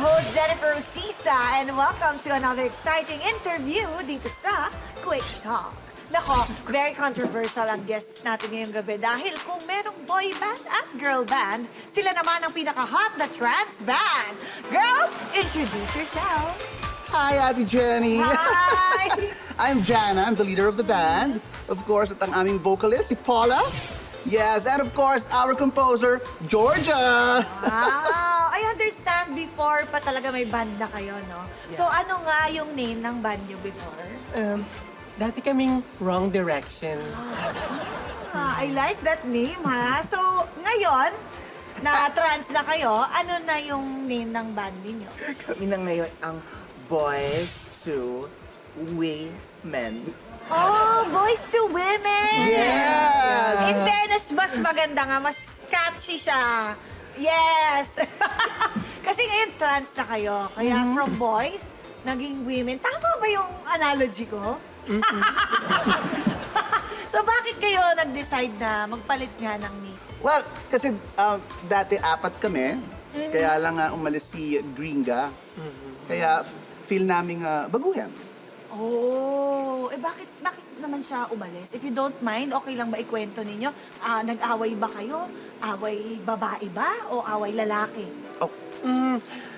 host, Jennifer Rosisa, and welcome to another exciting interview dito sa Quick Talk. Nako, very controversial ang guests natin ngayong gabi dahil kung merong boy band at girl band, sila naman ang pinaka-hot na trans band. Girls, introduce yourselves. Hi, Ate Jenny. Hi! I'm Jana. I'm the leader of the band. Of course, at ang aming vocalist, si Paula. Yes, and of course, our composer, Georgia. Wow! I understand before pa talaga may band na kayo, no? So ano nga yung name ng band nyo before? Dati kaming Wrong Direction. I like that name, ha? So, ngayon, na trans na kayo, ano na yung name ng band ninyo? Kami na ngayon ang Boys to Women. Oh, Boys to Women! Yes! In fairness, mas maganda nga, mas catchy siya. Yes! Kasi ngayon trans na kayo, kaya from boys, naging women. Tama ba yung analogy ko? So bakit kayo nag-decide na magpalit nga ng name? Well, kasi dati apat kami. Kaya lang umalis si Gringa. Kaya feel namin baguhin. Oh, bakit naman siya umalis? If you don't mind, okay lang ba ikwento ninyo? Nag-away ba kayo? Away babae ba? O away lalaki? Oh,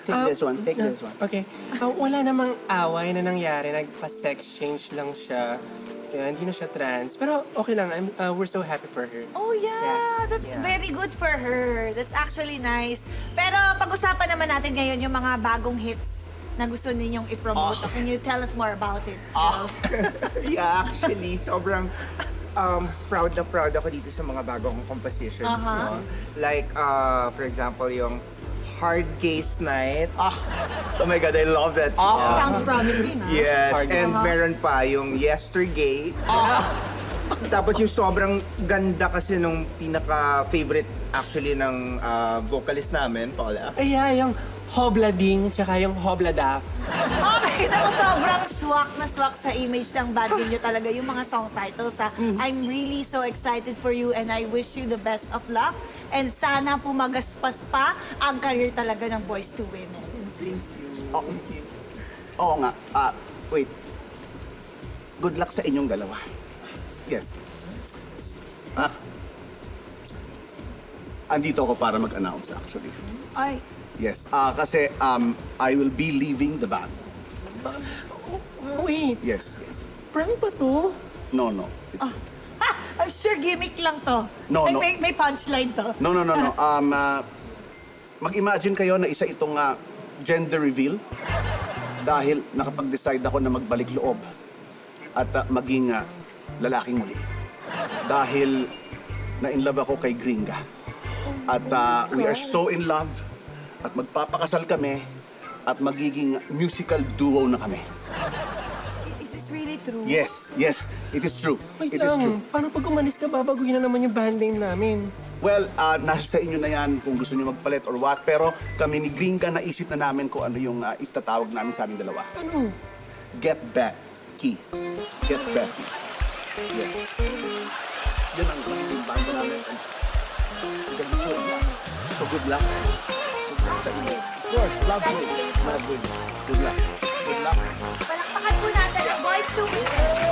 take this one. Take this one. Okay. Wala namang away na nangyari. Nagpa-sex change lang siya. Kaya hindi na siya trans. Pero okay lang. We're so happy for her. Oh yeah, that's very good for her. That's actually nice. Pero pag-usapan naman natin ngayon yung mga bagong hits na gusto ninyong i-promote. Can you tell us more about it? Yeah, actually, sobrang proud ako dito sa mga bagong compositions. No? Like, for example, yung Hard Gaze Night. Oh my God, I love that. Sounds promising, ha? Yes, Hard and Gaze. meron pa yung Yesterday. Tapos yung sobrang ganda kasi nung pinaka-favorite actually ng vocalist namin, Paula. Ay, yung Hoblading, tsaka yung Hobladaf. Okay, naku, sobrang swak sa image ng band ninyo talaga, yung mga song titles, ha? I'm really so excited for you and I wish you the best of luck. And sana pumagaspas pa ang career talaga ng Boys to Women. Thank you. Oh. Oo nga. Wait. Good luck sa inyong dalawa. Yes. Andito ako para mag-announce actually. Ay, Yes. Kasi I will be leaving the band. Wait, Yes. prank ba to? No. I'm sure gimmick lang to. No, Ay, no. May punchline to. No. Mag-imagine kayo na isa itong gender reveal dahil nakapag-decide ako na magbalik loob at maging lalaking muli. Dahil na-inlove ako kay Gringa. At we are so in love at magpapakasal kami at magiging musical duo na kami. Is this really true? Yes, it is true. Wait It is true. lang, paano pag umalis ka, babaguhin na naman yung band name namin? Well, nasa sa inyo na yan kung gusto niyo magpalit or what. Pero kami ni Gringa, naisip na namin kung ano yung itatawag namin sa aming dalawa. Ano? Get back key. Get back key. Yes. Yan ang magiging banda namin. So good luck. Good luck sa inyo. Of course, love you. Love you. Good luck. Good luck. Palakpakan po natin ang Boys to Women.